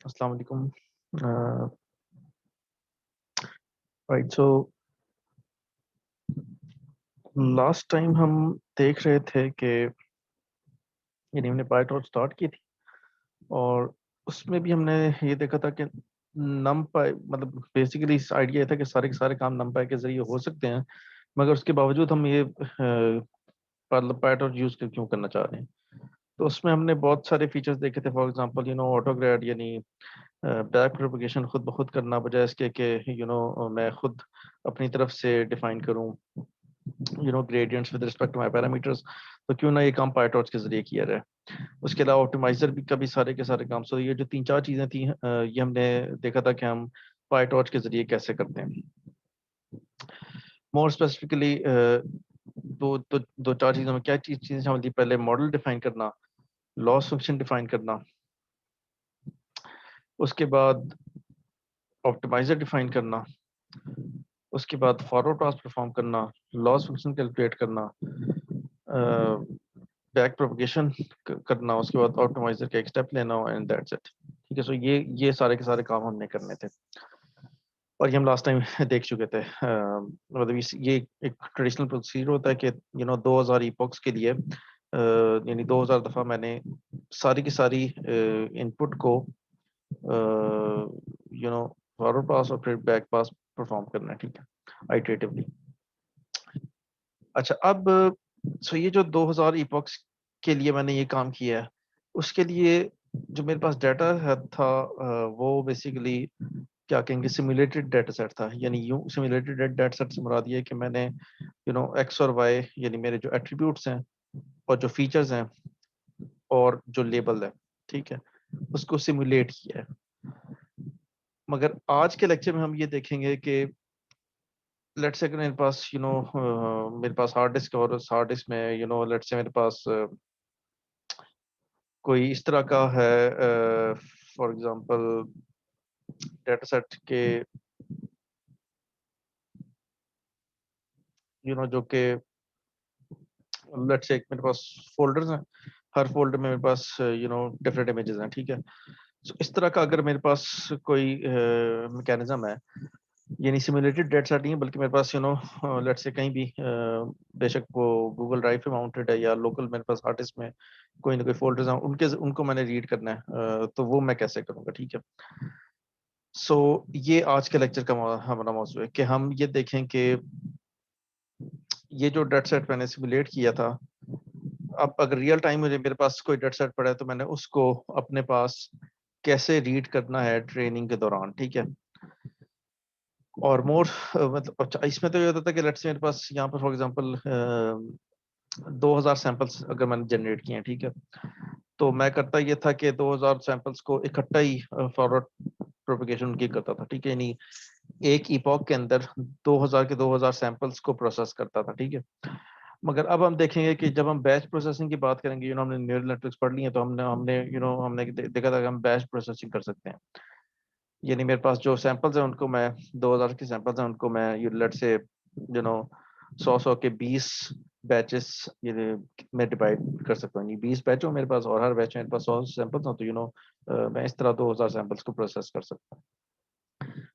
अस्सलाम वालेकुम। Right, so last time हम देख रहे थे कि यानी हमने पाईटॉर्च स्टार्ट की थी और उसमें भी हमने ये देखा था कि नम पाई मतलब बेसिकली इस आइडिया था कि सारे के सारे काम नम पाई के जरिए हो सकते हैं, मगर उसके बावजूद हम ये मतलब पाईटॉर्च यूज क्यों करना चाह रहे हैं। तो उसमें हमने बहुत सारे फीचर्स देखे थे। फॉर एग्जांपल ऑटो ग्रेड यानी बैक प्रोपगेशन खुद ब खुद करना, बजाय इसके कि मैं खुद अपनी तरफ से डिफाइन करूं gradients with respect to my parameters. तो क्यों ना ये काम पाईटॉर्च के जरिए किया जाए। उसके अलावा ऑप्टिमाइजर भी कभी सारे के सारे काम। सो ये जो तीन चार चीजें थी, ये हमने देखा था कि हम पाईटॉर्च के जरिए कैसे करते हैं। मोर स्पेसिफिकली दो चार चीजों में क्या चीजें शामिल थी। पहले मॉडल डिफाइन करना, लॉस फंक्शन डिफाइन करना, उसके बाद ऑप्टिमाइजर डिफाइन करना, उसके बाद फॉरवर्ड पास परफॉर्म करना, लॉस फंक्शन कैलकुलेट करना, बैक प्रोपगेशन करना, उसके बाद ऑप्टिमाइजर का एक स्टेप लेना एंड दैट्स इट। ठीक है, सो ये सारे के सारे काम हमने करने थे और ये हम लास्ट टाइम देख चुके थे। मतलब ये एक ट्रेडिशनल प्रोसीजर होता है कि 2000 ईपॉक्स के लिए यानी 2000 दफा मैंने सारी की सारी इनपुट को फॉरवर्ड पास और फिर बैक पास परफॉर्म करना है। ठीक है, आइटरेटिवली। अच्छा, अब सो ये जो 2000 इपॉक्स के लिए मैंने ये काम किया है, उसके लिए जो मेरे पास डाटा है था, वो बेसिकली क्या कहेंगे, सिमुलेटेड डाटा सेट था। यानी यूं सिमुलेटेड डाटा सेट से मुराद ये है कि मैंने एक्स और वाई यानी मेरे जो एट्रीब्यूट्स हैं और जो फीचर्स हैं और जो लेबल है, ठीक है, उसको सिमुलेट किया है। मगर आज के लेक्चर में हम ये देखेंगे कि लेट्स से अगर मेरे पास मेरे पास हार्ड डिस्क और उस हार्ड डिस्क में लेट्स से मेरे पास कोई इस तरह का है, फॉर एग्जांपल डाटा सेट के जो कि लेट्स से मेरे पास फोल्डर्स हैं, हर फोल्डर में मेरे पास डिफरेंट इमेजेस हैं। ठीक है, so, इस तरह का अगर मेरे पास कोई मैकेनिज्म है, यानी सिमुलेटेड डेटा सेट नहीं है, बल्कि मेरे पास लेट्स से कहीं भी बेशक वो गूगल ड्राइव पे माउंटेड है या लोकल मेरे पास हार्ड डिस्क में कोई ना कोई फोल्डर्स हैं, उनको मैंने रीड करना है, तो वो मैं कैसे करूँगा। ठीक है, सो ये आज के लेक्चर का हमारा मौजूद है कि हम ये देखें कि ये जो डेटा सेट मैंने सिमुलेट किया था, अब अगर रियल टाइम में मेरे पास कोई डेटा सेट पड़ा है तो मैंने उसको अपने पास कैसे रीड करना है ट्रेनिंग के दौरान। ठीक है, और मोर मतलब अच्छा, इसमें तो ये होता था कि लेट्स मेरे पास यहाँ पर फॉर एग्जांपल 2000 सैंपल्स अगर मैंने जनरेट किए हैं। ठीक है, तो मैं करता ये था कि 2000 सैंपल्स को इकट्ठा ही फॉरवर्ड प्रोपगेशन की करता था। ठीक है, यानी एक इपॉक के अंदर 2000 के 2000 सैंपल्स को प्रोसेस करता था। ठीक है, मगर अब हम देखेंगे कि जब हम बैच प्रोसेसिंग की बात करेंगे, हमने न्यूरल नेटवर्क्स पढ़ ली हैं, तो हमने हमने हमने देखा था कि हम बैच प्रोसेसिंग कर सकते हैं। यानी मेरे पास जो सैंपल्स हैं उनको मैं 2000 के सैंपल्स हैं उनको मैं लेट से 100 के 20 बैचेस में डिवाइड कर सकता हूँ। 20 बैच हो मेरे पास और हर बैच में मेरे पास 100 सैंपल्स हो, तो मैं इस तरह 2000 सैंपल्स को प्रोसेस कर सकता हूँ।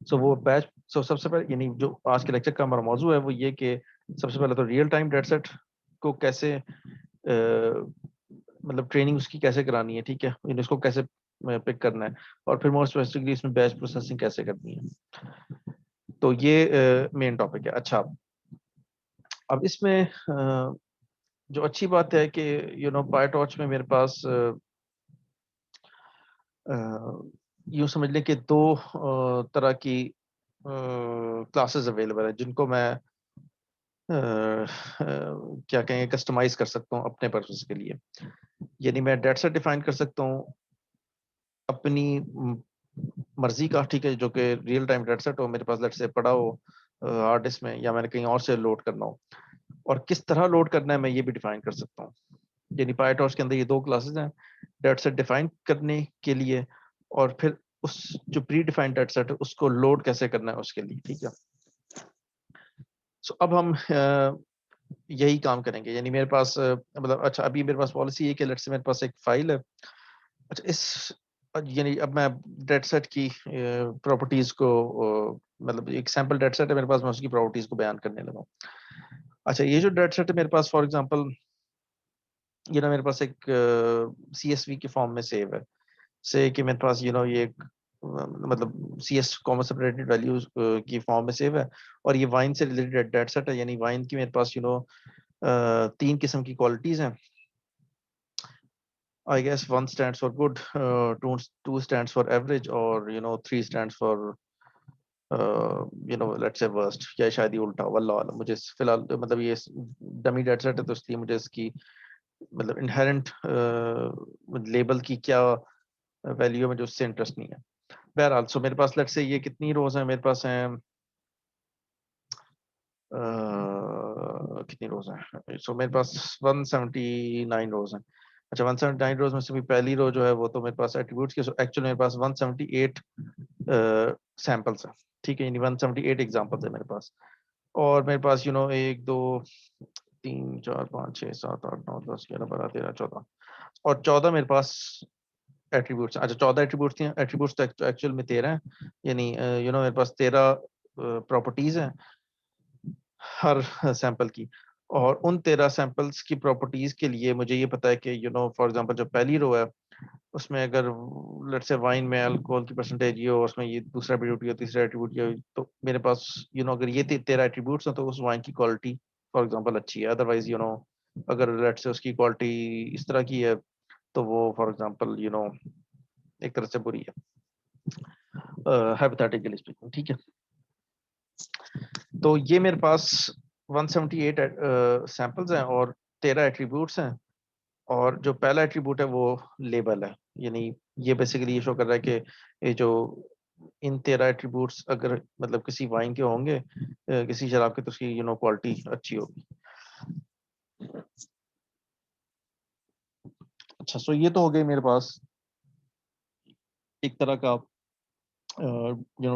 सो वो बैच, सबसे पहले यानी जो आज के लेक्चर का हमारा मौजू है वो ये कि सबसे पहले तो रियल टाइम डेटा सेट को कैसे मतलब ट्रेनिंग उसकी कैसे करानी है। ठीक है, इसको कैसे पिक करना है, और फिर मोस्ट स्पेसिफिकली इसमें बैच प्रोसेसिंग कैसे करनी है। तो ये मेन टॉपिक है। अच्छा, अब इसमें जो अच्छी बात है कि पाईटॉर्च में मेरे पास यूं समझ लें कि दो तरह की क्लासेस अवेलेबल है जिनको मैं क्या कहेंगे कस्टमाइज कर सकता हूँ अपने पर्पस के लिए। यानी मैं डेटा सेट डिफाइन कर सकता हूँ अपनी मर्जी का। ठीक है, जो कि रियल टाइम डेटा सेट हो मेरे पास, लेट से पड़ा हो हार्ड डिस्क में, या मैंने कहीं और से लोड करना हो, और किस तरह लोड करना है मैं ये भी डिफाइन कर सकता हूँ। यानी पाईटॉर्च के अंदर ये दो क्लासेस हैं, डेटा सेट डिफाइन करने के लिए और फिर उस जो प्री डिफाइंड डेटा सेट है उसको लोड कैसे करना है उसके लिए। ठीक है, सो अब हम यही काम करेंगे। यानी मेरे पास मतलब अच्छा, अभी मेरे पास पॉलिसी है कि लेट्स से मेरे पास एक फाइल है। अच्छा, इस यानी अब मैं डेटा सेट की प्रॉपर्टीज को मतलब एक सैंपल डेटा सेट है मेरे पास, मैं उसकी प्रॉपर्टीज को बयान करने लगा। अच्छा, ये जो डेटा सेट है मेरे पास, फॉर एग्जांपल ये ना मेरे पास एक CSV के फॉर्म में सेव है, से कि मेरे पास ये एक मतलब CS कॉमा सेपरेटेड वैल्यूज की फॉर्म में सेव है, और ये वाइन से रिलेटेड डेटा सेट है। यानी वाइन की मेरे पास 3 किस्म की क्वालिटीज हैं। I guess 1 stands for good, 2 stands for average, और 3 stands for let's say worst, या शायद ये उल्टा, वल्लाह आलम। मुझे फिलहाल मतलब ये डमी डेटा सेट है, तो इसलिए मुझे इसकी मतलब इनहेरेंट लेबल की क्या वैल्यू है, मुझे उससे इंटरेस्ट नहीं है। बहरहाल, सो मेरे पास लेट्स से ये कितनी रोज हैं, मेरे पास हैं कितनी रोज हैं, सो मेरे पास 179 रोज हैं। अच्छा, 179 रोज में से भी पहली रो जो है वो तो मेरे पास एट्रीब्यूट्स की, एक्चुअली मेरे पास 178 सैंपल्स हैं। ठीक है, यानी 178 एग्जांपल्स है मेरे पास। और मेरे पास 1 2 3 4 5 6 7 8 9 10 11 12 13 14, और 14 मेरे पास एट्रीब्यूट्स। अच्छा, 14 एट्रीब्यूट्स थी, एट्रीब्यूट्स तो एक्चुअल में 13 हैं। यानी मेरे पास 13 प्रॉपर्टीज हैं हर सैंपल की। और उन 13 सैंपल्स की प्रॉपर्टीज के लिए मुझे ये पता है कि फॉर एग्जांपल जो पहली रो है उसमें अगर लेट्स से वाइन में अल्कोहल की परसेंटेज ये हो, उसमें ये दूसरा एट्रीब्यूट या तीसरा एट्रीब्यूट ये हो, तो मेरे पास अगर ये 13 एट्रीब्यूट्स हैं तो उस वाइन की क्वालिटी फॉर एग्जांपल अच्छी है। अदरवाइज अगर लेट्स से उसकी क्वालिटी इस तरह की है तो वो फॉर एग्जांपल एक तरह से बुरी है, हाइपोथेटिकली स्पीकिंग। ठीक है, तो ये मेरे पास 178 सैंपल्स हैं और 13 एट्रीब्यूट्स हैं। और जो पहला एट्रीब्यूट है वो लेबल है। यानी ये बेसिकली ये शो कर रहा है कि ये जो इन 13 एट्रीब्यूट्स अगर मतलब किसी वाइन के होंगे, किसी शराब के, तो उसकी क्वालिटी अच्छी होगी। अच्छा, सो ये तो हो गई मेरे पास एक तरह का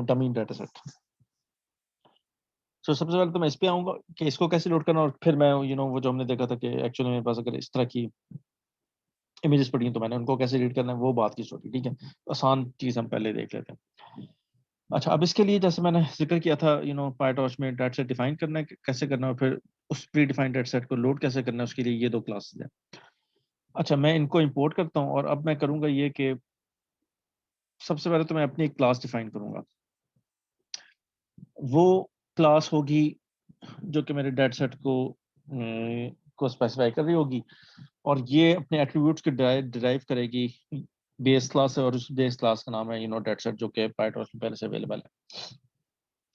डमी डेटा सेट। सो सबसे पहले तो मैं इस पे आऊंगा कि इसको कैसे लोड करना, और फिर मैं वो जो हमने देखा था कि एक्चुअली मेरे पास अगर इस तरह की इमेजेस पड़ी हैं तो मैंने उनको कैसे रीड करना है वो बात की स्टोरी। ठीक है, आसान चीज हम पहले देख लेते हैं। अच्छा, अब इसके लिए जैसे मैंने जिक्र किया था पायटॉर्च में डेटा सेट डिफाइन करना है कैसे करना है, और फिर उस प्री डिफाइंड डेटा सेट को लोड कैसे करना है, उसके लिए ये 2 क्लासेस हैं। अच्छा, मैं इनको इंपोर्ट करता हूँ, और अब मैं करूँगा ये कि सबसे पहले तो मैं अपनी एक क्लास डिफाइन करूँगा। वो क्लास होगी जो कि मेरे डेटा सेट को स्पेसिफाई कर रही होगी, और ये अपने एट्रीब्यूट्स को डिराइव करेगी बेस क्लास है, और उस बेस क्लास का नाम है डेटा सेट, जो कि पायटॉर्च में पहले से अवेलेबल है।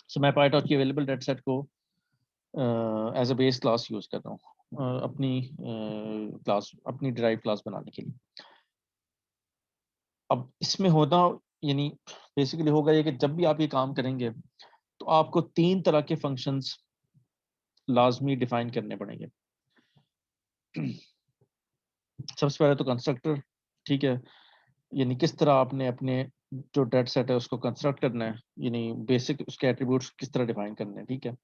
सो मैं पायटॉर्च की अवेलेबल डेटा सेट को as a base class use कर रहा हूँ अपनी क्लास, अपनी डिराइव क्लास बनाने के लिए। अब इसमें होना यानी बेसिकली होगा ये कि जब भी आप ये काम करेंगे तो आपको 3 तरह के फंक्शंस लाजमी डिफाइन करने पड़ेंगे। सबसे पहले तो कंस्ट्रक्टर। ठीक है, यानी किस तरह आपने अपने जो डेटा सेट है उसको कंस्ट्रक्ट करना है, यानी बेसिक उसके एट्रीब्यूट्स किस तरह डिफाइन करने हैं। ठीक है,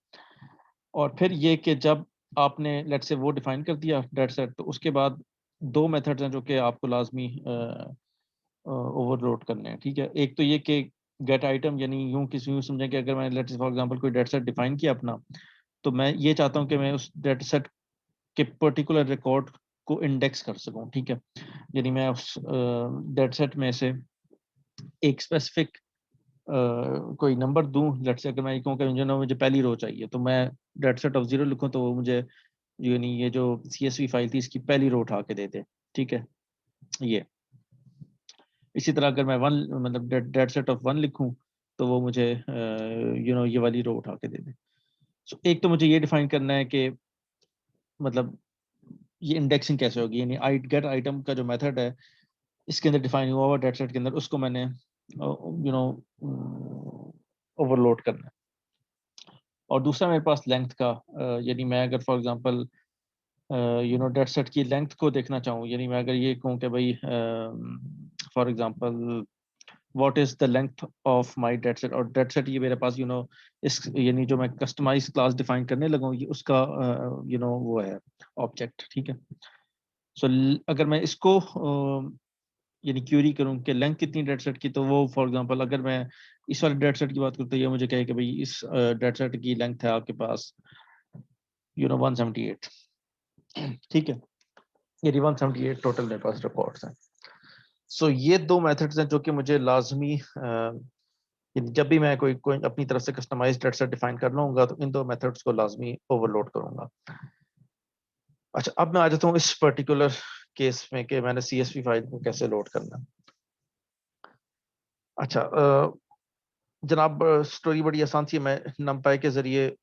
और फिर ये कि जब आपने लेट्स से वो डिफाइन कर दिया डेटा सेट, तो उसके बाद 2 मेथड्स हैं जो कि आपको लाजमी ओवरलोड करने हैं। ठीक है, एक तो ये कि गेट आइटम, यानी यूं समझें कि अगर मैं लेट्स फॉर एग्जांपल कोई डेटा सेट डिफाइन किया अपना, तो मैं ये चाहता हूं कि मैं उस डेटा सेट के पर्टिकुलर रिकॉर्ड को इंडेक्स कर सकूं। ठीक है, यानी मैं उस डेटा सेट में से एक स्पेसिफिक कोई नंबर दूं। लेट्स से अगर मैं कहूं कि मुझे पहली रो चाहिए, तो मैं डेटा सेट ऑफ 0 लिखूं तो वो मुझे यानी ये जो CSV फाइल थी इसकी पहली रो उठा के दे दे। ठीक है, ये इसी तरह अगर मैं 1 मतलब डेटा सेट ऑफ 1 लिखूं तो वो मुझे ये वाली रो उठा के दे दे। सो एक तो मुझे ये डिफाइन करना है कि मतलब ये इंडेक्सिंग कैसे होगी, यानी आई गेट आइटम का जो मेथड है इसके अंदर डिफाइन हुआ हुआ डेटा सेट के अंदर, उसको मैंने ओवरलोड करना है। और दूसरा मेरे पास लेंथ का, यानी मैं अगर फॉर एग्जांपल डेटा सेट की लेंथ को देखना चाहूँ, यानी मैं अगर ये कहूँ कि भाई for example what is the length of my data set, और डेटा सेट ये मेरे पास इस यानी जो मैं कस्टमाइज क्लास डिफाइन करने लगा हूँ ये उसका वो है ऑब्जेक्ट। ठीक है, सो अगर मैं इसको यानी क्यूरी करूं कि लेंथ कितनी डेटा सेट की, तो वो फॉर एग्जांपल अगर मैं इस वाले डेटा सेट की बात करता हूँ, ये मुझे कहे कि भाई इस डेटा सेट की लेंथ है आपके पास 178, ठीक है, ये 178 टोटल मेरे पास रिकॉर्ड्स हैं। सो ये दो मेथड्स हैं जो कि मुझे लाजमी जब भी मैं कोई कोई अपनी तरफ से कस्टमाइज्ड डेटा सेट डिफाइन कर लूंगा तो इन दो मेथड्स को लाजमी ओवरलोड करूंगा। अच्छा, अब मैं आ जाता हूँ इस पर्टिकुलर केस में कि मैंने CSV फाइल को कैसे लोड करना है। अच्छा जनाब, स्टोरी बड़ी आसान सी है। मैं नमपाई के जरिए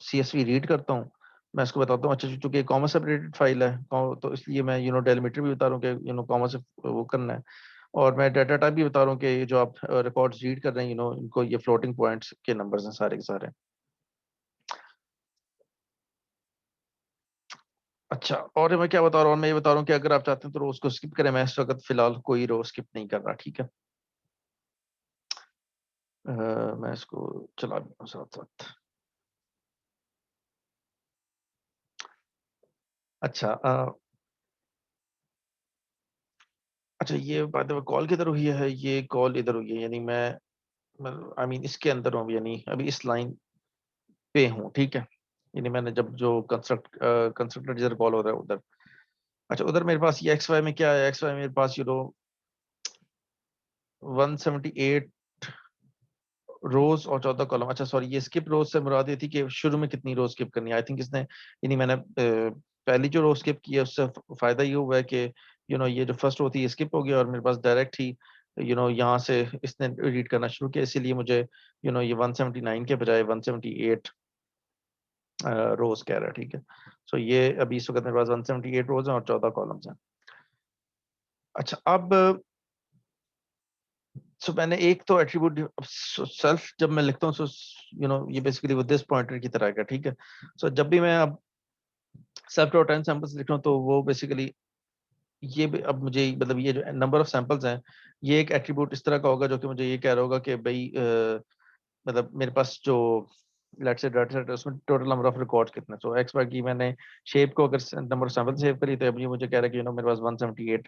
CSV रीड करता हूँ। मैं इसको बताता हूँ, अच्छा चूंकि कॉमा सेपरेटेड फाइल है तो इसलिए मैं डेलीमीटर भी बता रहा हूँ कि कॉमा से वो करना है, और मैं डाटा टाइप भी बता रहा हूँ कि ये जो आप रिकॉर्ड्स रीड कर रहे हैं इनको ये फ्लोटिंग पॉइंट्स के नंबर्स हैं सारे के सारे। अच्छा, और मैं क्या बता रहा हूँ, मैं ये बता रहा हूँ कि अगर आप चाहते हैं तो रोज को स्किप करें। मैं इस वक्त फिलहाल कोई रो स्किप नहीं कर रहा, ठीक है। मैं इसको चला भी हूँ साथ साथ। अच्छा अच्छा, ये बात है कॉल किधर हुई है, ये कॉल इधर हुई है, यानी मैं आई मीन इसके अंदर हूँ, यानी अभी इस लाइन पे हूँ, ठीक है। यानी मैंने जब जो कंस्ट्रक्टर जिधर कॉल हो रहा है उधर। अच्छा, उधर मेरे पास ये XY में क्या है, XY मेरे पास 178 रोज और 14 कॉलम। अच्छा सॉरी, ये स्किप रोज से मुराद ये थी कि शुरू में कितनी रोज स्किप करनी है। आई थिंक इसने यानी मैंने पहली जो रो स्किप की है उससे फायदा ये हुआ है कि ये जो फर्स्ट रो थी स्किप हो गया और मेरे पास डायरेक्ट ही यहाँ से इसने रीड करना शुरू किया, इसीलिए मुझे ये 179 के बजाय 178 रोज कह रहा है, ठीक है। सो ये अभी इस वक्त मेरे पास 178 रोज हैं और 14 कॉलम्स हैं। अच्छा, अब सो मैंने एक तो एट्रीब्यूट सेल्फ जब मैं लिखता हूँ, सो ये बेसिकली वो दिस पॉइंटर की तरह का, ठीक है। सो जब भी मैं अब सेल्फ डॉट एन सैंपल्स लिख रहा हूँ तो वो बेसिकली अब मुझे मतलब ये जो नंबर ऑफ सैंपल्स हैं, ये एक एट्रीब्यूट इस तरह का होगा जो कि मुझे ये कह रहा होगा कि भाई मतलब मेरे पास जो लेट्स से डाटा सेट है उसमें टोटल नंबर ऑफ रिकॉर्ड्स कितने। सो एक्स बार की मैंने शेप को अगर नंबर ऑफ सैंपल सेव करी तो अब ये मुझे कह रहा है कि मेरे पास 178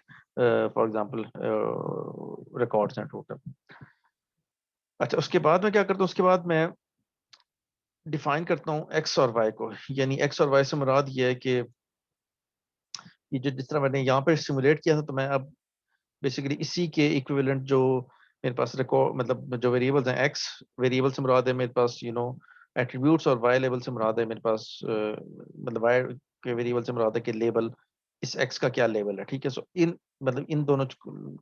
फॉर एग्जांपल रिकॉर्ड्स हैं टोटल। अच्छा, उसके बाद मैं क्या करता हूँ, उसके बाद मैं डिफाइन करता हूँ एक्स और वाई को। यानी एक्स और वाई से मुराद ये है कि ये जो जिस तरह मैंने यहाँ पे सिमुलेट किया था, तो मैं अब बेसिकली इसी के इक्विवेलेंट जो मेरे पास रिकॉर्ड मतलब जो वेरिएबल्स हैं, एक्स वेरिएबल से मुराद है मेरे पास एट्रीब्यूट्स, और वाई लेवल से मुराद है मेरे पास मतलब वाई के वेरिएबल से मुराद है कि लेबल इस एक्स का क्या लेवल है, ठीक है। सो इन मतलब इन दोनों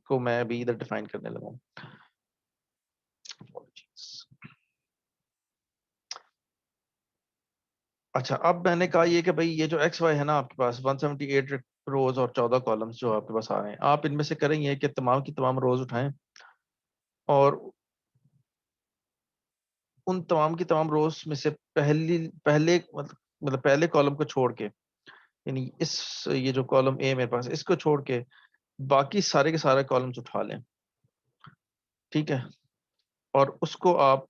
को मैं अभी इधर डिफाइन करने लगा हूँ। अच्छा, अब मैंने कहा ये कि भाई ये जो एक्स वाई है ना आपके पास 178 रोज और 14 कॉलम्स जो आपके पास आ रहे हैं, आप इनमें से करेंगे कि तमाम की तमाम रोज उठाएं और उन तमाम की तमाम रोज में से पहले मतलब पहले कॉलम को छोड़ के, यानी इस ये जो कॉलम ए मेरे पास इसको छोड़ के बाकी सारे के सारे कॉलम्स उठा लें, ठीक है। और उसको आप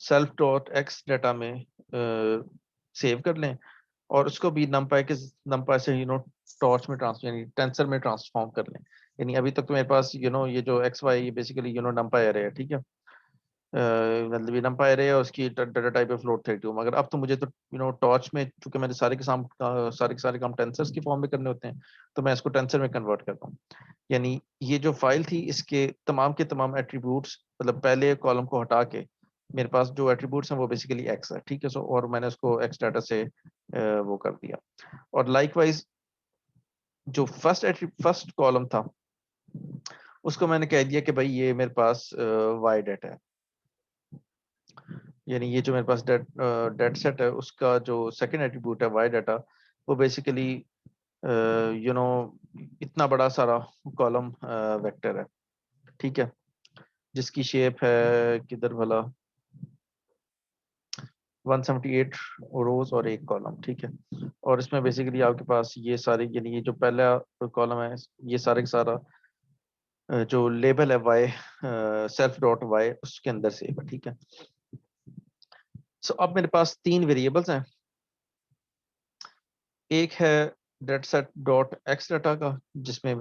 सेल्फ डॉट एक्स डाटा में सेव कर लें और उसको भी नमपाई के नमपाई से टॉर्च में ट्रांसफर यानी टेंसर में ट्रांसफॉर्म कर लें। यानी अभी तक तो मेरे पास ये जो X Y basically NumPy array है, ठीक है। मतलब ये नमपाई एरे है और उसकी डाटा टाइप है फ्लोट 32, मगर अब तो मुझे तो टॉर्च में चूंकि मैंने सारे के सारे काम टेंसर्स की फॉर्म में करने होते हैं, तो मैं इसको टेंसर में कन्वर्ट करता हूँ। यानी ये जो फाइल थी इसके तमाम के तमाम एट्रीब्यूट्स मतलब पहले कॉलम को हटा के मेरे पास जो एट्रीब्यूट्स हैं वो बेसिकली एक्स है, ठीक है। सो और मैंने उसको एक्स डाटा से वो कर दिया। और लाइकवाइज जो फर्स्ट कॉलम था उसको मैंने कह दिया कि भाई ये मेरे पास वाई डाटा है। यानी ये जो मेरे पास डेट सेट है उसका जो सेकंड एट्रीब्यूट है वाई डाटा, वो बेसिकली यू नो इतना बड़ा सारा कॉलम वेक्टर है, ठीक है, जिसकी शेप है किधर भला 178 रोज और एक कॉलम, ठीक है। और इसमें बेसिकली आपके पास ये सारे यानी ये जो पहला कॉलम है ये सारे का सारा जो लेबल है वाई सेल्फ डॉट वाई उसके अंदर से है, ठीक है। सो अब मेरे पास तीन वेरिएबल्स हैं। एक है dataset dot X data का जिसमें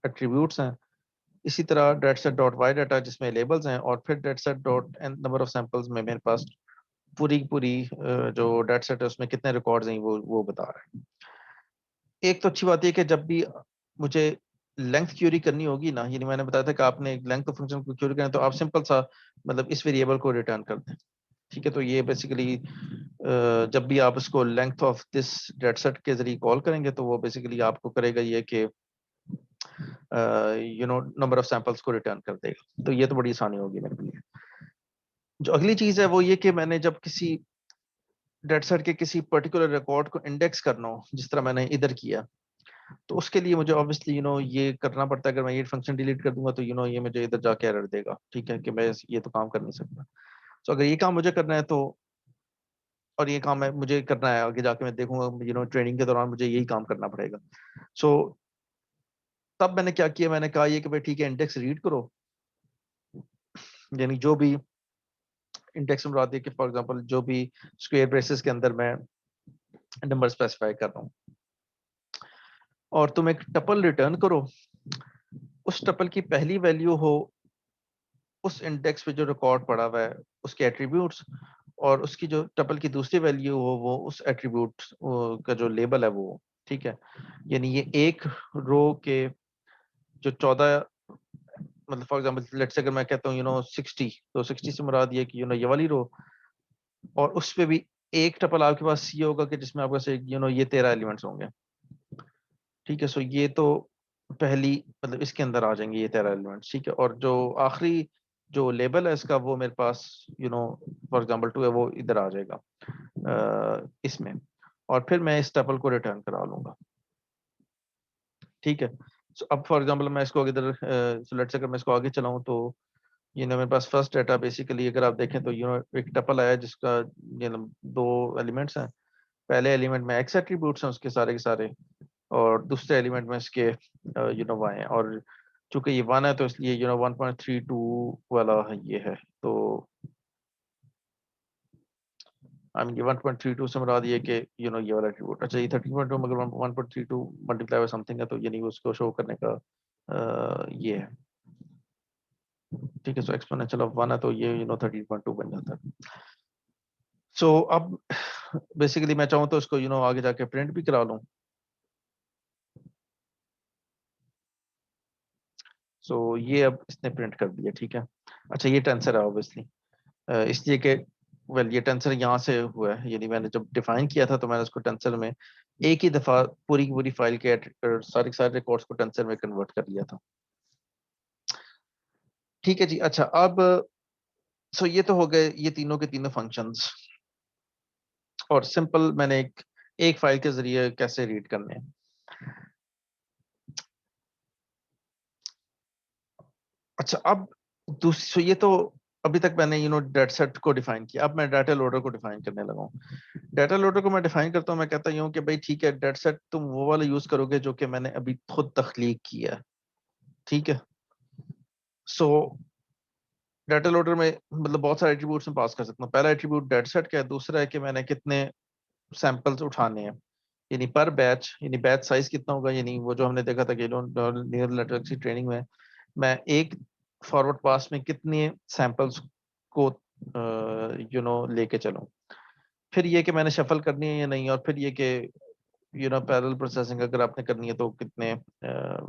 एट्रीब्यूट्स हैं। इसी तरह डेटसेट डॉट वाई डाटा जिसमें लेबल्स हैं, और फिर dataset dot N number of samples में मेरे पास पूरी जो डेटसेट है उसमें कितने रिकॉर्ड्स हैं वो बता रहा है। एक तो अच्छी बात है कि जब भी मुझे लेंथ क्यूरी करनी होगी ना, यानी मैंने बताया था कि आपने एक लेंथ फंक्शन को क्यूरी करना है, तो आप सिंपल सा मतलब इस वेरिएबल को रिटर्न कर दें। ठीक है, तो ये बेसिकली जब भी आप इसको लेंथ ऑफ दिस डेटसेट के जरिए कॉल करेंगे तो वो बेसिकली आपको करेगा ये कि नंबर ऑफ सैंपल्स को रिटर्न कर देगा। तो ये तो बड़ी आसानी होगी मेरे लिए। जो अगली चीज है वो ये कि मैंने जब किसी डेटसेट के किसी पर्टिकुलर रिकॉर्ड को इंडेक्स करना हो, जिस तरह मैंने इधर किया, तो उसके लिए मुझे ऑब्वियसली ये करना पड़ता है। अगर मैं ये फंक्शन डिलीट कर दूंगा तो ये मुझे इधर जाके एरर देगा। ठीक है, कि मैं ये तो काम कर नहीं सकता। तो अगर ये काम मुझे करना है तो, और ये काम है मुझे करना है आगे जाके, मैं देखूंगा ट्रेनिंग के दौरान मुझे यही काम करना पड़ेगा। सो तब मैंने क्या किया, मैंने कहा ये कि भाई ठीक है, इंडेक्स रीड करो। यानी जो भी इंडेक्स में मुराद है कि फॉर एग्जांपल जो भी स्क्वायर ब्रेसेस के अंदर मैं नंबर स्पेसिफाई कर रहा हूँ, और तुम एक टपल रिटर्न करो। उस टपल की पहली वैल्यू हो उस इंडेक्स पे जो रिकॉर्ड पड़ा हुआ है उसके एट्रीब्यूट्स, और उसकी जो टपल की दूसरी वैल्यू हो वो उस एट्रीब्यूट का जो लेबल है वो। ठीक है, यानी ये एक रो के जो 14, मतलब फॉर एग्जांपल लेट्स से अगर मैं कहता हूँ 60, तो 60 से मुराद ये कि ये वाली रो, और उस पे भी एक टपल आपके पास ये होगा कि जिसमें आपके पास ये 13 एलिमेंट्स होंगे। ठीक है, सो ये तो पहली मतलब इसके अंदर आ जाएंगे ये 13 एलिमेंट्स। ठीक है, और जो आखिरी जो लेबल है इसका वो मेरे पास फॉर एग्जांपल 2 है, वो इधर आ जाएगा इसमें, और फिर मैं इस टपल को रिटर्न करा लूंगा। ठीक है, सो अब फॉर एग्जांपल मैं इसको इधर लेट्स से अगर मैं इसको आगे चलाऊं तो मेरे पास फर्स्ट डाटा बेसिकली अगर आप देखें तो एक टपल आया जिसका 2 एलिमेंट्स हैं। पहले एलिमेंट में एक्स एट्रीब्यूट्स हैं उसके सारे के सारे, और दूसरे एलिमेंट में इसके वाई है, और चूंकि ये 1 है तो इसलिए 1.32 वाला ये है। तो आई मीन ये 1.32 से मुराद ये कि ये वाला एट्रीब्यूट, अच्छा ये 13.2 मगर 1.32 मल्टीप्लाई बाय समथिंग है, तो यानी उसको शो करने का ये है। ठीक है, सो एक्सपोनेंशियल ऑफ 1 है तो ये 13.2 बन जाता है। सो अब बेसिकली मैं चाहूँ तो इसको आगे जाके प्रिंट भी करा लूँ। सो ये अब इसने प्रिंट कर दिया। ठीक है, अच्छा ये टेंसर है ऑब्वियसली, इसलिए कि वेल ये टेंसर यहाँ से हुआ है, यानी मैंने जब डिफाइन किया था तो मैंने उसको टेंसर में एक ही दफा पूरी की पूरी फाइल के सारे रिकॉर्ड्स को टेंसर में कन्वर्ट कर लिया था। ठीक है जी, अच्छा अब सो ये तो हो गए ये तीनों के तीनों फंक्शंस, और सिंपल मैंने एक फाइल के जरिए कैसे रीड करने हैं। अच्छा अब दूसरी, ये तो अभी तक मैंने डेटा सेट को डिफाइन किया, अब मैं डाटा लोडर को डिफाइन करने लगा हूँ। डाटा लोडर को मैं डिफाइन करता हूँ, मैं कहता हूँ कि भाई ठीक है, डेटा सेट तुम वो वाला यूज करोगे जो कि मैंने अभी खुद तख्लीक किया है। ठीक है, सो डाटा लोडर में मतलब बहुत सारे एट्रीब्यूट्स में पास कर सकता हूँ। पहला एट्रीब्यूट डेटा सेट का है, दूसरा है कि मैंने कितने सैंपल्स उठाने हैं, यानी पर बैच, यानी बैच साइज कितना होगा, यानी वो जो हमने देखा था कि न्यूरल नेटवर्क की ट्रेनिंग में मैं एक फॉरवर्ड पास में कितने सैंपल्स को लेके चलूं। फिर ये कि मैंने शफल करनी है या नहीं, और फिर ये कि पैरेलल प्रोसेसिंग अगर आपने करनी है तो कितने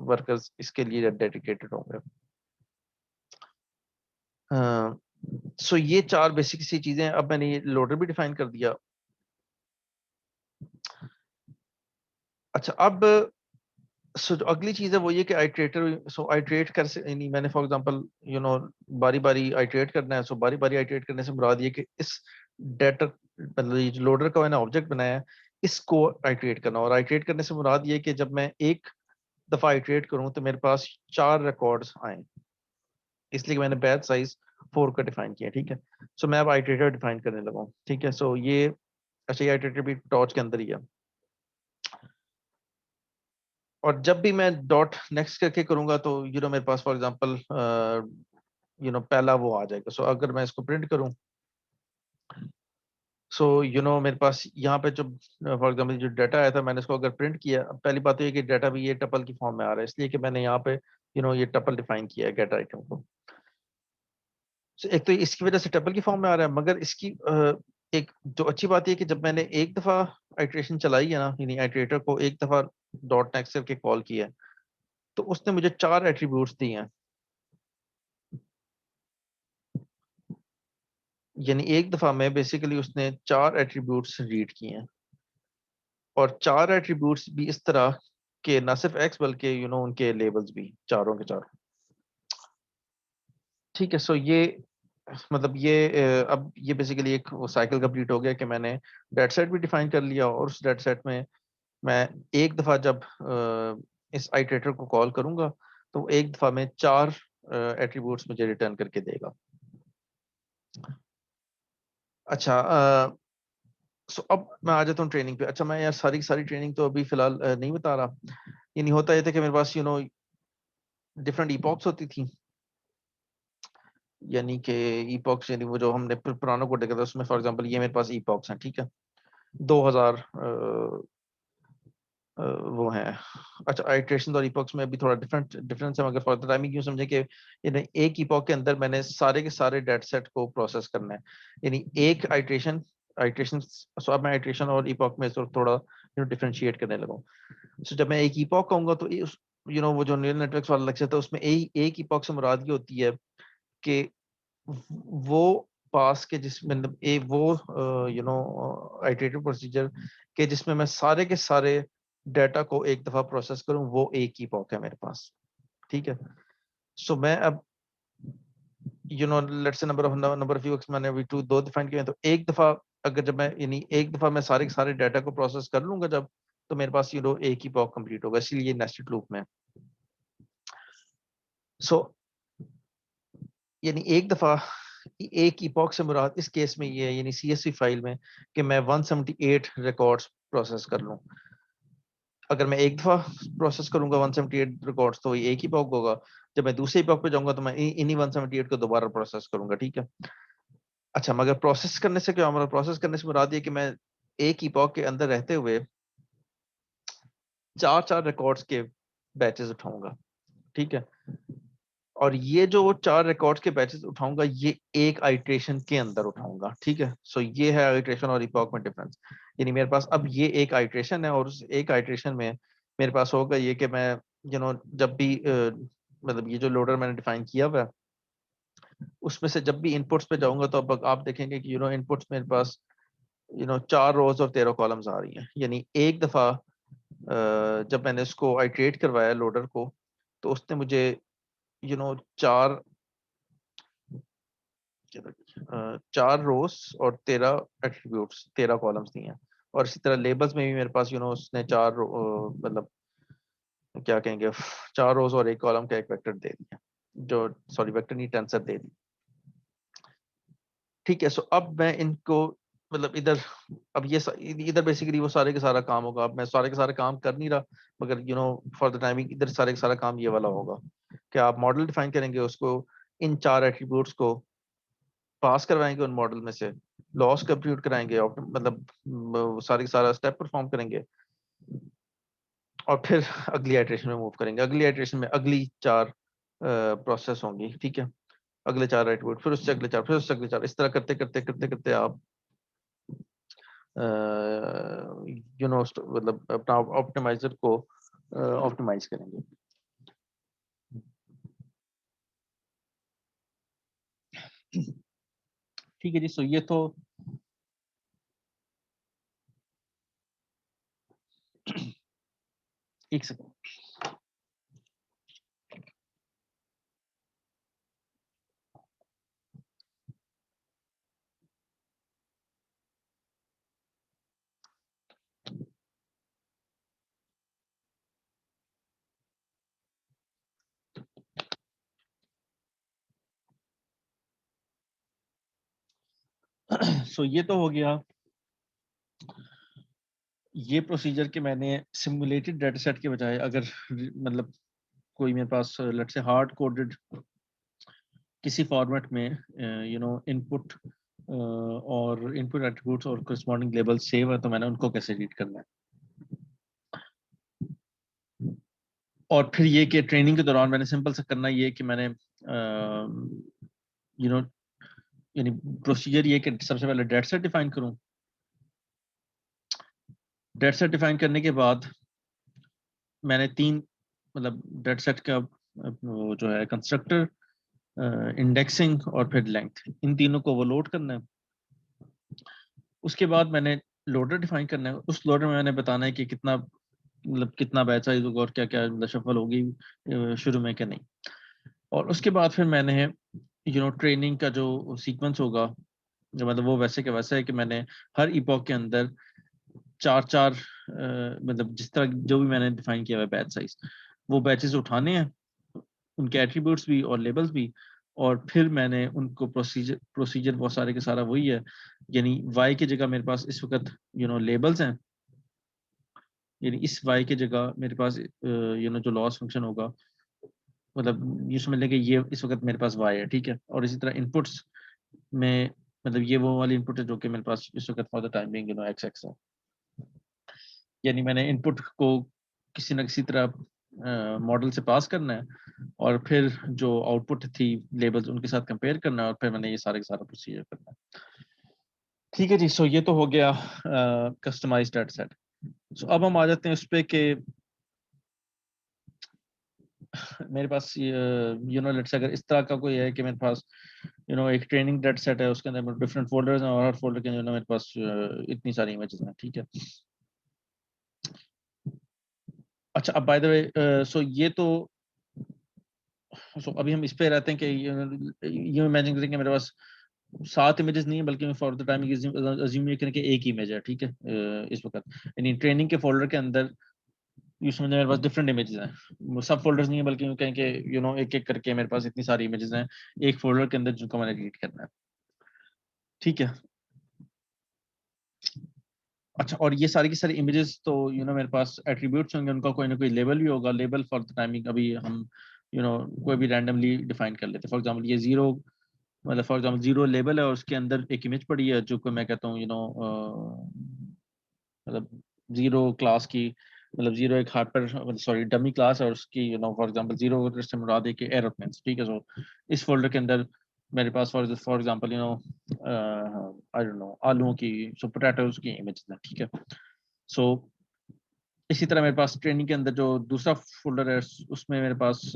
वर्कर्स इसके लिए डेडिकेटेड होंगे। सो ये चार बेसिक सी चीजें, अब मैंने ये लोडर भी डिफाइन कर दिया। अच्छा अब सो जो अगली चीज है वो ये कि आइट्रेटर, सो आइट्रेट कर से यानी मैंने फॉर एग्जांपल बारी बारी आइट्रेट करना है। सो बारी बारी आइट्रेट करने से मुराद ये कि इस डेटा मतलब ये जो लोडर का मैंने ऑब्जेक्ट बनाया है इसको आइट्रेट करना, और आइट्रेट करने से मुराद ये कि जब मैं एक दफा आइट्रेट करूं तो मेरे पास 4 रिकॉर्ड्स आए, इसलिए मैंने बैच साइज 4 का डिफाइन किया। ठीक है, सो मैं अब आइट्रेटर डिफाइन करने लगा हूँ। ठीक है, सो ये अच्छा ये आइट्रेटर भी टॉर्च के अंदर ही है, और जब भी मैं डॉट नेक्स्ट करके करूंगा तो मेरे पास फॉर एग्जांपल पहला वो आ जाएगा। सो अगर मैं इसको प्रिंट करूं सो मेरे पास यहाँ पे जो फॉर एग्जांपल जो डाटा आया था, मैंने इसको अगर प्रिंट किया, पहली बात तो ये कि डाटा भी ये टपल की फॉर्म में आ रहा है, इसलिए कि मैंने यहाँ पे ये टपल डिफाइन किया है गेट आइटम को। So, एक तो इसकी वजह से टपल की फॉर्म में आ रहा है, मगर इसकी एक जो अच्छी बात है कि जब मैंने एक दफा आइट्रेशन चलाई है ना, यानी आइट्रेटर को एक दफा डॉट नेक्स्ट करके कॉल किया है, तो उसने मुझे 4 एट्रीब्यूट्स दिए हैं। यानी एक दफा में बेसिकली उसने 4 एट्रीब्यूट्स रीड किए हैं, और 4 एट्रीब्यूट्स भी इस तरह के ना सिर्फ एक्स बल्कि उनके लेबल्स भी चारों के चारों। ठीक है, सो ये मतलब ये अब ये बेसिकली एक वो साइकिल कंप्लीट हो गया कि मैंने डेटा सेट भी डिफाइन कर लिया, और उस डेटा सेट में मैं एक दफा जब इस आइटरेटर को कॉल करूंगा तो एक दफा में 4 एट्रीब्यूट्स मुझे रिटर्न करके देगा। अच्छा, सो अब मैं आ जाता हूँ ट्रेनिंग पे। अच्छा, मैं यार सारी की सारी ट्रेनिंग तो अभी फिलहाल नहीं बता रहा। ये नहीं होता, ये था कि मेरे पास डिफरेंट ईपॉक्स होती थी, यानी कि ईपॉक्स यानी वो जो हमने पुराना कोड देखा था उसमें फॉर एग्जांपल ये मेरे पास ईपॉक्स हैं, ठीक है, 2000 वो हैं। अच्छा, आइट्रेशन और इपॉक्स में भी थोड़ा डिफरेंस है, मगर फॉर द टाइमिंग यूं समझे कि एक इपॉक के अंदर मैंने सारे के सारे डेटा सेट को प्रोसेस करना है, यानी एक आइट्रेशन आइट्रेशन सो अब मैं आइट्रेशन और इपॉक में थोड़ा डिफरेंशिएट करने लगा। सो जब मैं एक इपॉक कहूंगा तो वो जो न्यूरल नेटवर्क्स वाला लेक्चर था उसमें एक इपॉक से मुराद ये होती है कि वो पास के जिसमें वो आइटरेटिव प्रोसीजर के जिसमें मैं सारे के सारे डाटा को एक दफा प्रोसेस करूं, वो एक ही पॉक है मेरे पास। ठीक है, सो मैं अब let's say number of Yuke's मैंने अभी दो डिफाइन किए हैं, तो एक दफा अगर जब मैं यानी एक दफा मैं सारे के सारे डाटा को प्रोसेस कर लूंगा जब, तो मेरे पास एक ही पॉक कंप्लीट होगा, इसलिए नेस्टेड लूप में। सो यानी एक दफा एक इपॉक से मुराद इस केस में ये है, यानी सीएसवी फाइल में, कि मैं 178 रिकॉर्ड्स प्रोसेस कर लूं। अगर मैं एक दफा प्रोसेस करूंगा 178 रिकॉर्ड्स तो ये एक ही इपॉक होगा। जब मैं दूसरे इपॉक पे जाऊंगा तो मैं इन्हीं 178 को दोबारा प्रोसेस करूंगा। ठीक है, अच्छा, मगर प्रोसेस करने से क्या, मतलब प्रोसेस करने से मुराद ये कि मैं एक इपॉक के अंदर रहते हुए 4 रिकॉर्ड्स के बैचेस उठाऊंगा। ठीक है, और ये जो 4 रिकॉर्ड्स के बैचेस उठाऊंगा ये एक आइट्रेशन के अंदर उठाऊंगा। ठीक है, सो ये है आइट्रेशन और इपॉक में डिफरेंस। यानी मेरे पास अब ये एक आइट्रेशन है, और उस एक आइट्रेशन में मेरे पास होगा ये कि मैं जब भी मतलब ये जो लोडर मैंने डिफाइन किया हुआ है उसमें से जब भी इनपुट्स पे जाऊंगा तो अब आप देखेंगे कि इनपुट्स मेरे पास 4 रोज और 13 कॉलम्स आ रही हैं। यानी एक दफा जब मैंने इसको आइट्रेट करवाया लोडर को, तो उसने मुझे 4 4 रोज और 13 एट्रीब्यूट्स 13 कॉलम्स दिए हैं। और इसी तरह लेबल्स में भी मेरे पास उसने 4 मतलब क्या कहेंगे 4 रोज और एक कॉलम का एक वेक्टर दे दिया, जो सॉरी वेक्टर नहीं टेंसर दे दी। ठीक है, सो अब मैं इनको मतलब इधर अब ये इधर बेसिकली वो सारे के सारा काम होगा। अब मैं सारे के सारे काम कर नहीं रहा, मगर फॉर द टाइमिंग इधर सारे का सारा काम ये वाला होगा कि आप मॉडल डिफाइन करेंगे, उसको इन 4 एट्रीब्यूट्स को पास करवाएंगे, उन मॉडल में से लॉस कंप्यूट कराएंगे, और मतलब सारी सारा स्टेप परफॉर्म करेंगे, और फिर अगली आइट्रेशन में मूव करेंगे। अगली आइट्रेशन में अगली 4 प्रोसेस होंगी। ठीक है, अगले 4 एट्रीब्यूट, फिर उससे अगले 4, फिर उससे अगले 4, इस तरह करते करते करते करते आप मतलब अपना ऑप्टिमाइजर को ऑप्टिमाइज करेंगे। ठीक है जी, सो ये तो एक सेकंड। सो ये तो हो गया ये प्रोसीजर कि मैंने सिमुलेटेड डाटा सेट के बजाय अगर मतलब कोई मेरे पास लेट्स से हार्ड कोडेड किसी फॉर्मेट में इनपुट और इनपुट एट्रीब्यूट्स और करस्पॉन्डिंग लेबल सेव है, तो मैंने उनको कैसे रीड करना है। और फिर ये कि ट्रेनिंग के दौरान मैंने सिंपल सा करना ये कि मैंने यू नो यानी प्रोसीजर ये कि सबसे पहले डेटा सेट डिफाइन करूं। डेटा सेट डिफाइन करने के बाद मैंने तीन मतलब डेटा सेट का वो जो है कंस्ट्रक्टर, इंडेक्सिंग और फिर लेंथ, इन तीनों को वो लोड करना है। उसके बाद मैंने लोडर डिफाइन करना है। उस लोडर में मैंने बताना है कि कितना मतलब कितना बैच साइज होगा और क्या क्या मतलब शफल होगी शुरू में क्या नहीं। और उसके बाद फिर मैंने ट्रेनिंग का जो सीक्वेंस होगा मतलब वो वैसे के वैसे है कि मैंने हर इपॉक के अंदर चार चार मतलब जिस तरह जो भी मैंने डिफाइन किया हुआ है बैच साइज, वो बैचेस उठाने हैं, उनके एट्रीब्यूट्स भी और लेबल्स भी, और फिर मैंने उनको प्रोसीजर बहुत सारे के सारा वही है। यानी वाई की जगह मेरे पास इस वक्त लेबल्स हैं, यानी इस वाई की जगह मेरे पास जो लॉस फंक्शन होगा मतलब ये समझ लें कि ये इस वक्त मेरे पास वाई है, ठीक है। और इसी तरह इनपुट्स में मतलब ये वो वाली इनपुट है जो कि मेरे पास इस वक्त for the time being x x है। यानी मैंने इनपुट को किसी न किसी तरह मॉडल से पास करना है और फिर जो आउटपुट थी लेबल्स उनके साथ कंपेयर करना है और फिर मैंने ये सारे का सारा प्रोसीजर करना है। ठीक है जी। सो ये तो हो गया कस्टमाइज्ड डेटा सेट। सो अब हम आ जाते हैं उस पे कि मेरे पास लेट्स अगर इस तरह का कोई है कि मेरे पास एक ट्रेनिंग डेटा सेट है, उसके अंदर डिफरेंट फोल्डर्स हैं और हर फोल्डर के अंदर मेरे पास इतनी सारी इमेजेस हैं, ठीक है। अच्छा, अब बाय द वे सो ये तो अभी हम इस पे रहते हैं कि ये इमेजिन करें कि मेरे पास 7 इमेजेस नहीं है बल्कि फॉर द टाइम अज्यूम ये करें कि एक इमेज है, ठीक है। इस वक्त यानी ट्रेनिंग के फोल्डर के अंदर इसमें मेरे पास डिफरेंट इमेजेस हैं, सब फोल्डर्स नहीं है बल्कि यूं कहें कि एक एक करके मेरे पास इतनी सारी इमेजेस हैं एक फोल्डर के अंदर जिनको मैंने रीड करना है, ठीक है। अच्छा, और ये सारी की सारी इमेजेस तो मेरे पास एट्रीब्यूट्स होंगे, उनका कोई ना कोई लेबल भी होगा। लेबल फॉर द टाइमिंग अभी हम कोई भी रैंडमली डिफाइन कर लेते हैं। फॉर एग्जांपल ये जीरो मतलब फॉर एग्जांपल जीरो लेबल है और उसके अंदर एक इमेज पड़ी है जो कि मैं कहता हूँ मतलब जीरो क्लास की मतलब जीरो एक हाइपर सॉरी डमी क्लास है और उसकी फॉर एग्जांपल जीरो से मुराद है कि एरोप्लेन्स, ठीक है। सो इस फोल्डर के अंदर मेरे पास for example I don't know आलूओं की पोटैटोज की इमेज है, ठीक है। सो इसी तरह मेरे पास ट्रेनिंग के अंदर जो दूसरा फोल्डर है उसमें मेरे पास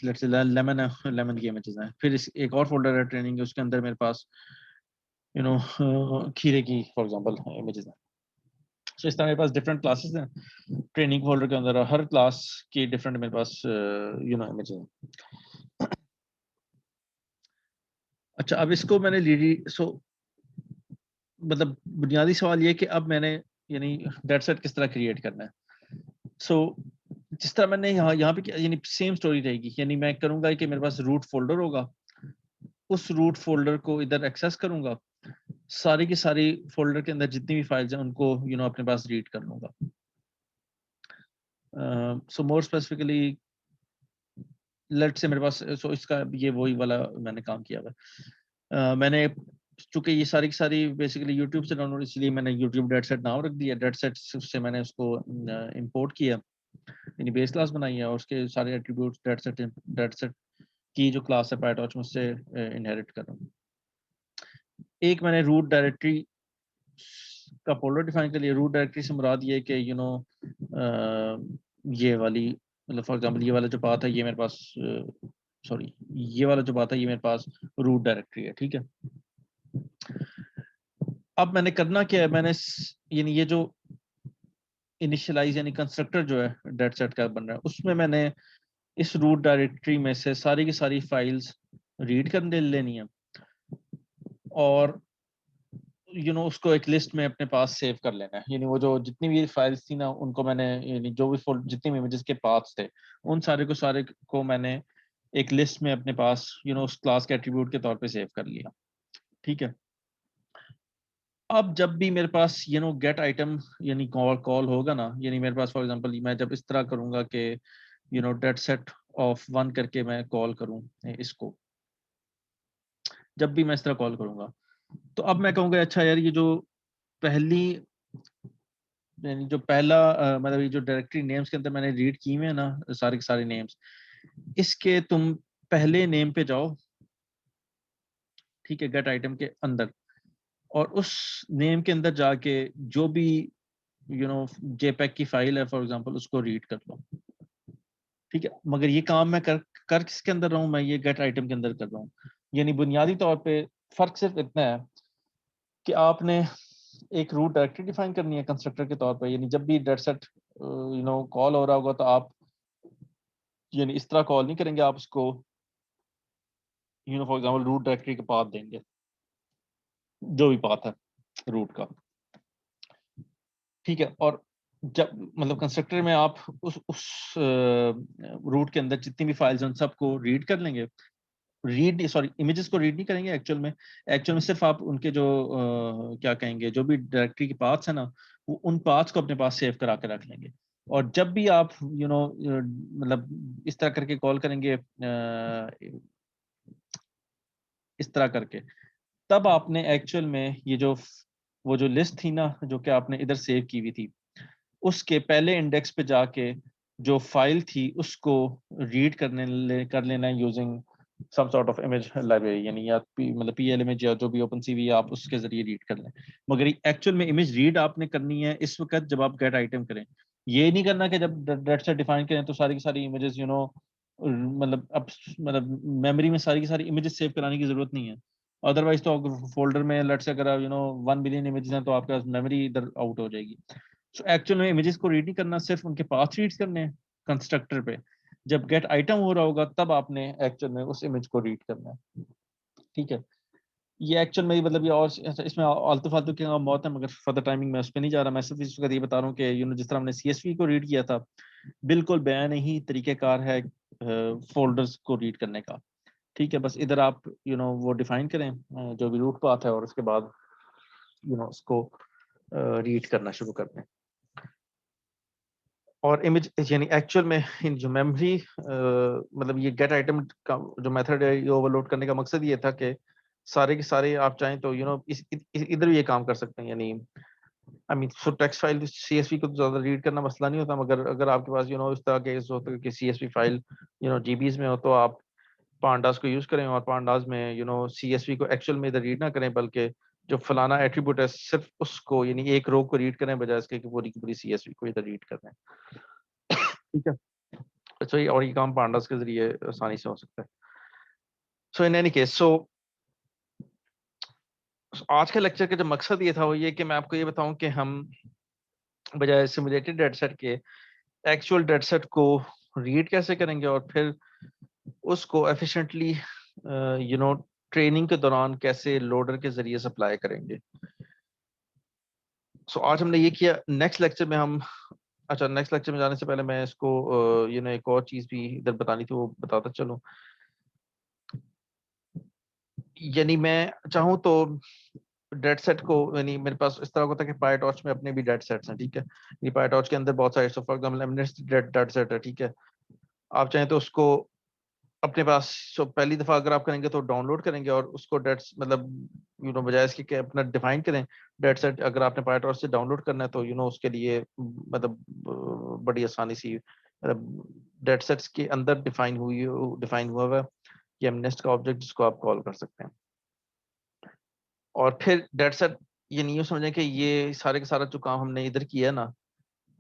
लेट्स से लेमन है, लेमन की इमेजेस हैं। फिर एक और फोल्डर है ट्रेनिंग, उसके अंदर मेरे पास खीरे की फॉर एग्जांपल इमेजेस हैं। सो इस तरह मेरे पास डिफरेंट क्लासेस हैं ट्रेनिंग फोल्डर के अंदर, हर क्लास की डिफरेंट मेरे पास इमेजेस हैं। अच्छा, अब इसको मैंने सो मतलब बुनियादी सवाल ये कि अब मैंने यानी डेटा सेट किस तरह क्रिएट करना है। सो जिस तरह मैंने यहाँ पे यानी सेम स्टोरी रहेगी। यानी मैं करूंगा कि मेरे पास रूट फोल्डर होगा, उस रूट फोल्डर को इधर एक्सेस करूंगा, सारी की सारी फोल्डर के अंदर जितनी भी फाइल्स हैं उनको अपने पास रीड कर लूंगा। सो मोर स्पेसिफिकली लेट से मेरे पास सो इसका ये वही वाला मैंने काम किया हुआ। मैंने चूंकि ये सारी की सारी बेसिकली यूट्यूब से डाउनलोड, इसलिए मैंने यूट्यूब डेटा सेट नाम रख दिया। डेटा सेट से मैंने उसको इंपोर्ट किया, यानी बेस क्लास बनाई है और उसके सारे एट्रीब्यूट्स डेटा सेट की जो क्लास है पैटॉच में उससे इनहेरिट कर रहा हूँ। एक मैंने रूट डायरेक्टरी का फोल्डर डिफाइन कर लिया। रूट डायरेक्टरी से मुराद ये कि ये वाली मतलब फॉर एग्जांपल ये वाला जो पाथ है ये मेरे पास सॉरी ये वाला जो पाथ है ये मेरे पास रूट डायरेक्टरी है, ठीक है। अब मैंने करना क्या है, मैंने यानी ये जो इनिशियलाइज यानी कंस्ट्रक्टर जो है डेटा सेट का बन रहा है उसमें मैंने इस रूट डायरेक्टरी में से सारी की सारी फाइल्स रीड करने लेनी है और उसको एक लिस्ट में अपने पास सेव कर लेना है। यानी वो जो जितनी भी फाइल्स थी ना उनको मैंने यानी जो भी जितनी भी इमेजेस के पाथ्स थे उन सारे को मैंने एक लिस्ट में अपने पास उस क्लास के एट्रीब्यूट के तौर पे सेव कर लिया, ठीक है। अब जब भी मेरे पास गेट आइटम यानी कॉल होगा ना, यानी मेरे पास फॉर एग्जांपल मैं जब इस तरह करूंगा कि डेट सेट ऑफ 1 करके मैं कॉल करूं इसको, जब भी मैं इस तरह कॉल करूंगा तो अब मैं कहूँगा अच्छा यार ये जो पहली यानी जो पहला मतलब ये जो डायरेक्टरी नेम्स के अंदर मैंने रीड किए हुए हैं ना सारे के सारे नेम्स, इसके तुम पहले नेम पे जाओ, ठीक है, गेट आइटम के अंदर, और उस नेम के अंदर जाके जो भी जेपैक की फाइल है फॉर एग्जांपल उसको रीड कर लो, ठीक है। मगर ये काम मैं कर कर किसके अंदर रहा हूँ, मैं ये गेट आइटम के अंदर कर रहा हूँ। यानी बुनियादी तौर पे फर्क सिर्फ इतना है कि आपने एक रूट डायरेक्टरी डिफाइन करनी है कंस्ट्रक्टर के तौर पर, यानी जब भी डेट सेट कॉल हो रहा होगा तो आप यानी इस तरह कॉल नहीं करेंगे, आप उसको फॉर एग्जांपल रूट डायरेक्टरी का पाथ देंगे, जो भी पाथ है रूट का, ठीक है। और जब मतलब कंस्ट्रक्टर में आप उस रूट के अंदर जितनी भी फाइल्स हैं उन सबको रीड कर लेंगे, रीड सॉरी इमेजेस को रीड नहीं करेंगे एक्चुअल में सिर्फ आप उनके जो क्या कहेंगे जो भी डायरेक्टरी के पाथ्स है ना वो उन पाथ्स को अपने पास सेव करा के रख लेंगे। और जब भी आप मतलब इस तरह करके कॉल करेंगे इस तरह करके, तब आपने एक्चुअल में ये जो वो जो लिस्ट थी ना जो कि आपने इधर सेव की हुई थी उसके पहले इंडेक्स पे जाके जो फाइल थी उसको रीड कर लेना है using some sort of image library, यानी या मतलब पीएल इमेज या जो भी ओपन सीवी आप उसके जरिए रीड कर लें। मगर एक्चुअल में इमेज रीड आपने करनी है इस वक्त जब आप गेट आइटम करें, ये नहीं करना कि जब डेट सेट डिफाइन करें तो सारी की सारी इमेजेस मतलब अब मतलब मेमोरी में सारी की सारी इमेजेस सेव कराने की जरूरत नहीं है। अदरवाइज तो फोल्डर में लेट्स से अगर 1 बिलियन इमेजेस हैं तो आपके पास मेमोरी इधर आउट हो जाएगी। सो एक्चुअल में इमेजेस को रीड नहीं करना, सिर्फ उनके पाथ रीड करने हैं कंस्ट्रक्टर पे। जब गेट आइटम हो रहा होगा तब आपने एक्चुअल में उस इमेज को रीड करना है, ठीक है। ये एक्चुअल में मतलब ये और इसमें आलतू फालतू की काम बहुत है, मगर फॉर द टाइमिंग मैं उस पर नहीं जा रहा। मैं सिर्फ इस वक्त ये बता रहा हूँ कि जिस तरह हमने सीएसवी को रीड किया था बिल्कुल बयान ही तरीकेकार है फोल्डर्स को रीड करने का, ठीक है। बस इधर आप वो डिफाइन करें जो भी रूट पाथ है और उसके बाद उसको रीड करना शुरू कर दें। और इमेज यानी एक्चुअल में इन जो मेमोरी मतलब ये गेट आइटम का जो मेथड है ये ओवरलोड करने का मकसद ये था कि सारे के सारे आप चाहें तो इधर भी ये काम कर सकते हैं। यानी I mean so text file CSV को तो ज्यादा रीड करना मसला नहीं होता, मगर अगर आपके पास इस तरह के होता है कि सीएसवी फाइल जीबीज में हो तो आप पांडास को यूज करें और पांडास में सीएसवी को एक्चुअल में इधर रीड ना करें, बल्कि जो फलाना एट्रीब्यूट है सिर्फ उसको यानी एक रो को रीड करें बजाय इसके कि पूरी की पूरी सीएसवी को इधर रीड करें, ठीक है। अच्छा, और ये काम पांडास के जरिए आसानी से हो सकता है। सो इन एनी केस, सो आज के लेक्चर का जो मकसद ये था वो ये कि मैं आपको ये बताऊं कि हम बजाय सिमुलेटेड डेटा सेट के एक्चुअल डेटा सेट को रीड कैसे करेंगे और फिर उसको एफिशिएंटली ट्रेनिंग के दौरान कैसे लोडर के जरिए सप्लाई करेंगे। सो आज हमने ये किया। नेक्स्ट लेक्चर में हम अच्छा नेक्स्ट लेक्चर में जाने से पहले मैं इसको एक और चीज भी इधर बतानी थी वो बताता चलूं। यानी मैं चाहूँ तो डेट सेट को यानी मेरे पास इस तरह होता है कि पाईटॉर्च में अपने भी डेट सेट्स हैं, ठीक है। ये पाईटॉर्च के अंदर बहुत सारे for example MNIST data set है, ठीक है। आप चाहें तो उसको अपने पास पहली दफा अगर आप करेंगे तो डाउनलोड करेंगे और उसको डेट मतलब बजाय इसके कि अपना डिफाइन करें डेट सेट, अगर आपने पाईटॉर्च से डाउनलोड करना है तो उसके लिए मतलब बड़ी आसानी सी मतलब डेट सेट्स के अंदर डिफाइन हुआ हुआ है ये एमनेस्ट का ऑब्जेक्ट जिसको आप कॉल कर सकते हैं। और फिर डेट सेट ये नहीं समझें कि ये सारे का सारा जो काम हमने इधर किया है ना,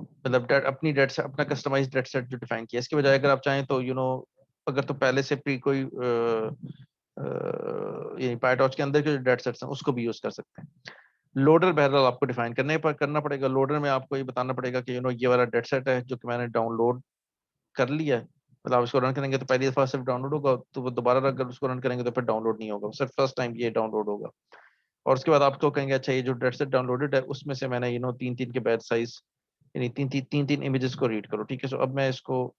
मतलब अपनी डेट सेट अपना कस्टमाइज डेट सेट जो डिफाइन किया, इसके बजाय अगर आप चाहें तो अगर तो पहले से प्री कोई ये पाईटॉर्च के अंदर के जो डेट सेट्स हैं उसको भी यूज कर सकते हैं। लोडर बहरहाल आपको डिफाइन करना पड़ेगा। लोडर में आपको ये बताना पड़ेगा कि ये वाला डेट सेट है जो कि मैंने डाउनलोड कर लिया है, मतलब आप इसको रन करेंगे तो पहली दफा सिर्फ डाउनलोड होगा, तो वो दोबारा अगर उसको रन करेंगे तो फिर डाउनलोड नहीं होगा, सिर्फ फर्स्ट टाइम ये डाउनलोड होगा। और उसके बाद आपको कहेंगे अच्छा ये जो डेट सेट डाउनलोडेड है उसमें से मैंने तीन तीन के बैच साइज यानी तीन तीन इमेजेस को रीड करो, ठीक है। सो अब मैं इसको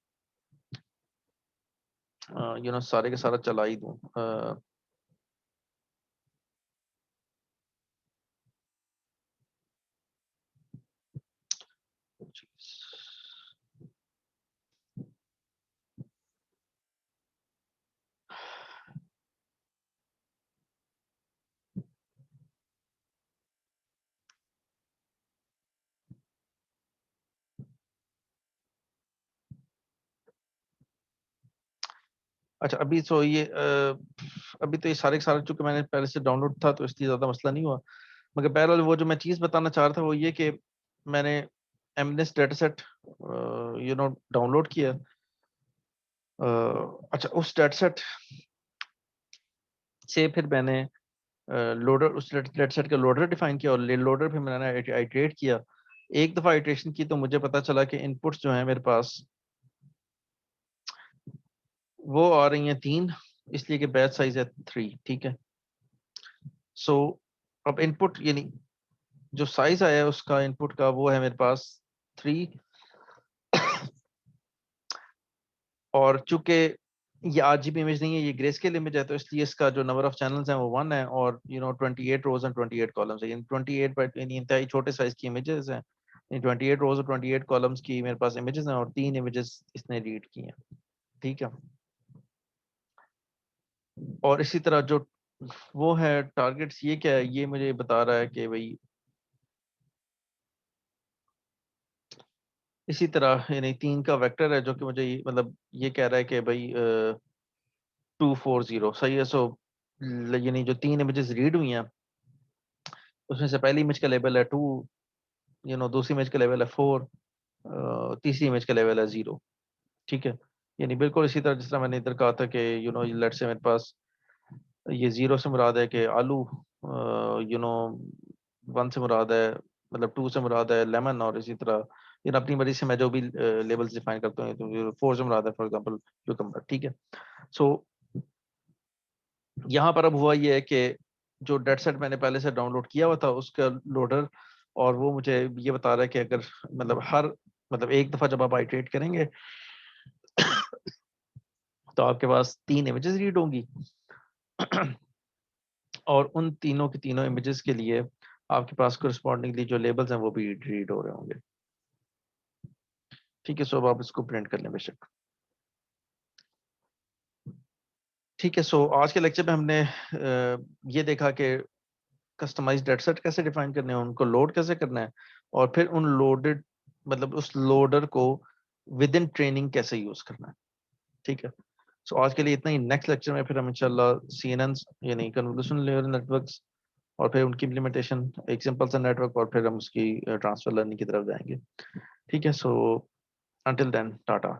सारे के सारा चला ही दूं। अच्छा अभी तो ये अभी तो ये सारे के सारे चूंकि मैंने पहले से डाउनलोड था तो इसलिए ज़्यादा मसला नहीं हुआ। मगर बहरहाल वो जो मैं चीज़ बताना चाह रहा था वो ये कि मैंने एमनेस डेटा सेट डाउनलोड किया। अच्छा उस डेटा सेट से फिर मैंने लोडर उस डेटा सेट का लोडर डिफाइन किया और लोडर फिर मैंने आइटरेट किया। एक दफ़ा आइटरेशन की तो मुझे पता चला कि इनपुट्स जो हैं मेरे पास वो आ रही हैं 3, इसलिए कि बैच साइज है 3, ठीक है। सो अब इनपुट यानी जो साइज आया है उसका इनपुट का वो है मेरे पास 3। और चूंकि ये आरजीबी इमेज नहीं है, ये ग्रे स्केल इमेज है, तो इसलिए इसका जो नंबर ऑफ चैनल्स हैं वो 1 है और 28 रोज एंड 28 कॉलम्स है। यानी 28 बाय यानी इंतहाई छोटे साइज की इमेजेस हैं। यानी 28 रोज और 28 कॉलम्स की मेरे पास इमेजेस हैं और 3 इमेजेस इसने रीड की हैं, ठीक है। और इसी तरह जो वो है टारगेट्स, ये क्या है, ये मुझे बता रहा है कि भाई इसी तरह यानी 3 का वेक्टर है जो कि मुझे मतलब ये कह रहा है कि भाई 240 सही है। सो यानी जो 3 इमेजेस रीड हुई हैं उसमें से पहली इमेज का लेवल है 2, दूसरी इमेज का लेवल है 4, तीसरी इमेज का लेवल है 0, ठीक है। यानी बिल्कुल इसी तरह जिस तरह मैंने इधर कहा था कि लेट से मेरे पास ये 0 से मुराद है कि आलू, 1 से मुराद है मतलब 2 से मुराद है लेमन, और इसी तरह अपनी मर्जी से मैं जो भी लेवल्स डिफाइन करता हूँ, तो 4 से मुराद है फॉर एग्जांपल क्यूकम्बर, ठीक है। सो यहाँ पर अब हुआ ये है कि जो डेट सेट मैंने पहले से डाउनलोड किया हुआ था उसका लोडर, और वो मुझे ये बता रहा है कि अगर मतलब मतलब एक दफा जब आप आइटरेट करेंगे तो आपके पास 3 इमेजेस रीड होंगी और उन तीनों की तीनों इमेजेस के लिए आपके पास कोरिस्पॉन्डिंगली जो लेबल्स हैं वो भी रीड हो रहे होंगे, ठीक है। सो अब आप इसको प्रिंट कर लें बेशक, ठीक है। सो आज के लेक्चर में हमने ये देखा कि कस्टमाइज्ड डेटा सेट कैसे डिफाइन करने हैं, उनको लोड कैसे करना है, और फिर उन लोडेड मतलब उस लोडर को विद इन ट्रेनिंग कैसे यूज करना है, ठीक है। सो आज के लिए इतना ही। नेक्स्ट लेक्चर में फिर हम इंशाल्लाह सीएनएन यानी कन्वोल्यूशन न्यूरल नेटवर्क्स और फिर उनकी इम्प्लीमेंटेशन, एक सिंपल सा नेटवर्क, और फिर हम उसकी ट्रांसफर लर्निंग की तरफ जाएंगे, ठीक है। सो until then, Tata.